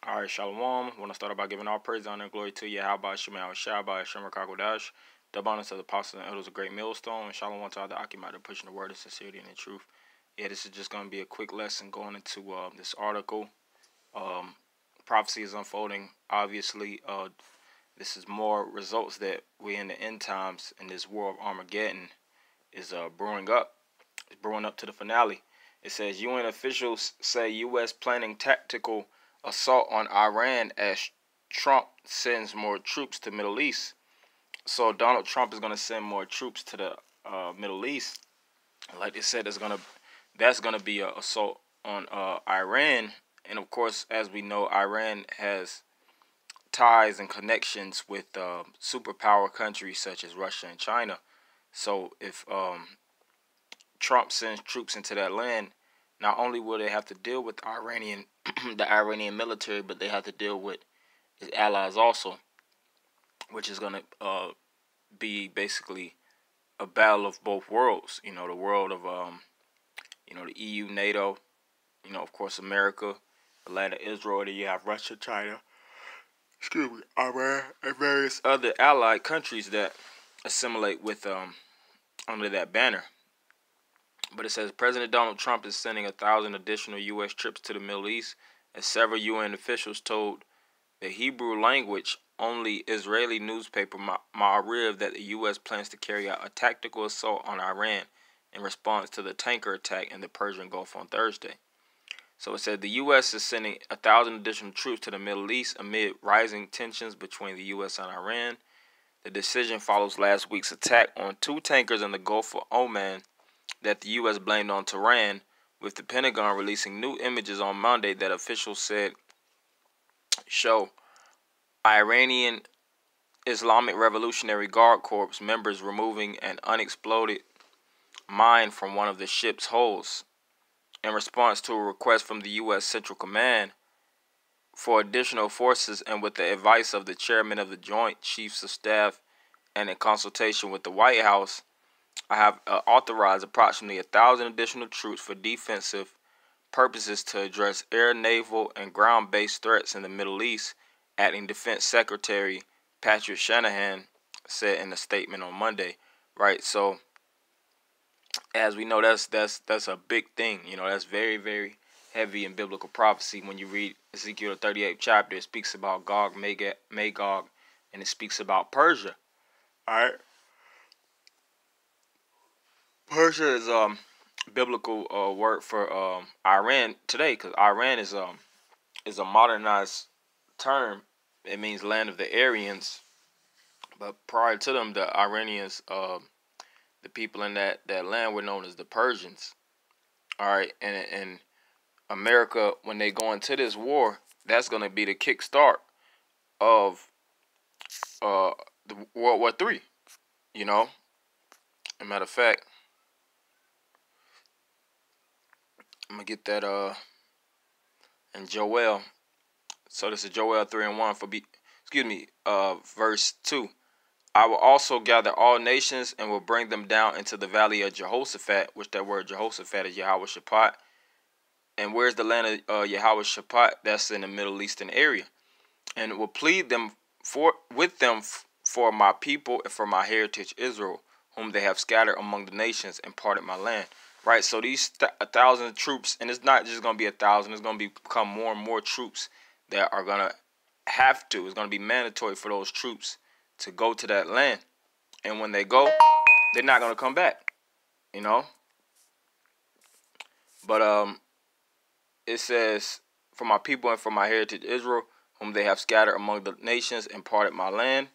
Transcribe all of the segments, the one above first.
All right, Shalom. Want to start out by giving all praise, honor, and glory to Yahweh, Shemal, Shabbat, Shem, Kakodash, the abundance of the apostles and elders, a great millstone, and Shalom to all the Akimat, pushing the word of sincerity and the truth. Yeah, this is just going to be a quick lesson going into this article. Um, Prophecy is unfolding. Obviously, this is more results that we're in the end times, and this war of Armageddon is brewing up. It's brewing up to the finale. It says UN officials say U.S. planning tactical assault on Iran as Trump sends more troops to Middle East. So Donald Trump is going to send more troops to the Middle East. Like they said, that's gonna be an assault on Iran. And of course, as we know, Iran has ties and connections with superpower countries such as Russia and China. So if Trump sends troops into that land, not only will they have to deal with Iranian, the Iranian military, but they have to deal with his allies also, which is going to be basically a battle of both worlds. You know, the world of the EU, NATO. You know, of course, America, the land of Israel. Then you have Russia, China, excuse me, Iran, and various other allied countries that assimilate with under that banner. But it says President Donald Trump is sending 1,000 additional U.S. troops to the Middle East, as several UN officials told the Hebrew language only Israeli newspaper Ma'ariv that the U.S. plans to carry out a tactical assault on Iran in response to the tanker attack in the Persian Gulf on Thursday. So it said the U.S. is sending 1,000 additional troops to the Middle East amid rising tensions between the U.S. and Iran. The decision follows last week's attack on two tankers in the Gulf of Oman that the U.S. blamed on Tehran, with the Pentagon releasing new images on Monday that officials said show Iranian Islamic Revolutionary Guard Corps members removing an unexploded mine from one of the ship's hulls. In response to a request from the U.S. Central Command for additional forces and with the advice of the chairman of the Joint Chiefs of Staff and in consultation with the White House, I have authorized approximately 1,000 additional troops for defensive purposes to address air, naval, and ground-based threats in the Middle East, acting Defense Secretary Patrick Shanahan said in a statement on Monday. Right, so as we know, that's a big thing. You know, that's very, very heavy in biblical prophecy. When you read Ezekiel 38th chapter, it speaks about Gog, Magog, and it speaks about Persia. All right. Persia is biblical word for Iran today, because Iran is a modernized term. It means land of the Aryans, but prior to them, the Iranians, the people in that land were known as the Persians. All right, and America, when they go into this war, that's going to be the kickstart of the World War III. You know, as a matter of fact, I'm gonna get that in Joel. So this is Joel 3:1 verse 2. I will also gather all nations and will bring them down into the valley of Jehoshaphat, which that word Jehoshaphat is Yahweh Shaphat. And where's the land of Yahweh Shaphat? That's in the Middle Eastern area. And will plead them for my people and for my heritage Israel, whom they have scattered among the nations and parted my land. Right, so these 1,000 troops, and it's not just going to be 1,000, it's going to become more and more troops that are going to it's going to be mandatory for those troops to go to that land. And when they go, they're not going to come back, you know. But it says, for my people and for my heritage Israel, whom they have scattered among the nations and parted my land.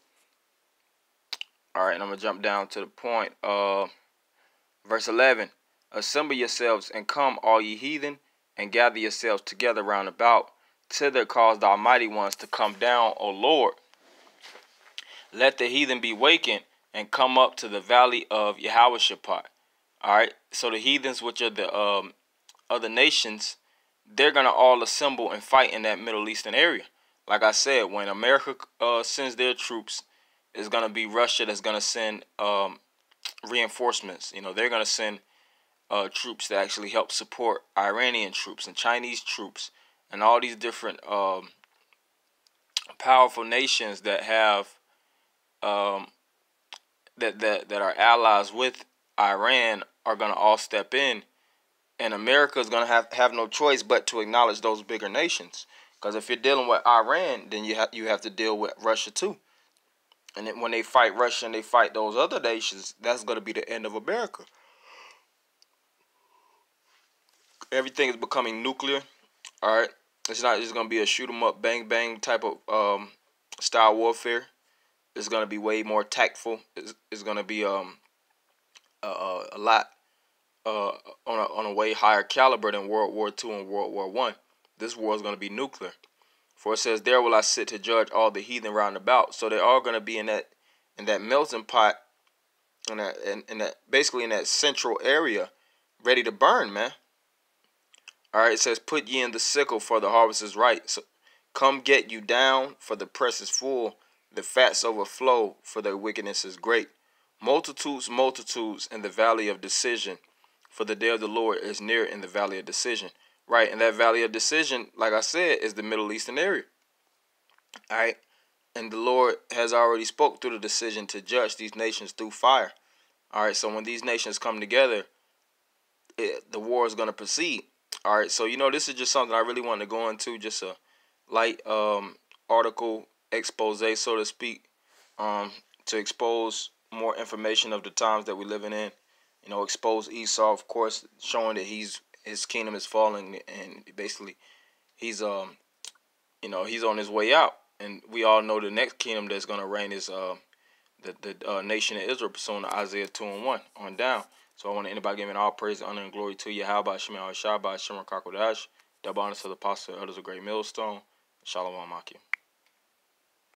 All right, and I'm going to jump down to the point. Verse 11. Assemble yourselves and come, all ye heathen, and gather yourselves together round about. Thither cause the almighty ones to come down, O Lord. Let the heathen be wakened and come up to the valley of Jehoshaphat. All right, so the heathens, which are the other nations, they're going to all assemble and fight in that Middle Eastern area. Like I said, when America sends their troops, it's going to be Russia that's going to send reinforcements. You know, they're going to send troops to actually help support Iranian troops and Chinese troops and all these different powerful nations that have um, that are allies with Iran are going to all step in, and America is going to have no choice but to acknowledge those bigger nations. Because if you're dealing with Iran, then you have to deal with Russia too. And then when they fight Russia and they fight those other nations, that's going to be the end of America. Everything is becoming nuclear. All right, it's not just going to be a shoot 'em up, bang bang type of style warfare. It's going to be way more tactful. It's going to be a lot on a way higher caliber than World War II and World War One. This war is going to be nuclear. For it says, "There will I sit to judge all the heathen round about." So they're all going to be in that melting pot, in that basically in that central area, ready to burn, man. All right, it says, "Put ye in the sickle, for the harvest is ripe. So come get you down, for the press is full. The fats overflow, for their wickedness is great. Multitudes, multitudes in the valley of decision, for the day of the Lord is near in the valley of decision." Right, and that valley of decision, like I said, is the Middle Eastern area. All right, and the Lord has already spoke through the decision to judge these nations through fire. All right, so when these nations come together, the war is going to proceed. All right, so this is just something I really want to go into, just a light article expose, so to speak, to expose more information of the times that we're living in. Expose Esau, of course, showing that his kingdom is falling, and basically he's he's on his way out. And we all know the next kingdom that's going to reign is the nation of Israel, pursuing Isaiah 2:1 on down. So I want anybody giving all praise, honor, and glory to Yahweh, Shemel Shabbat, Shem Kakodash, double honor to the apostle, elders of Great Millstone, Shalom Akim.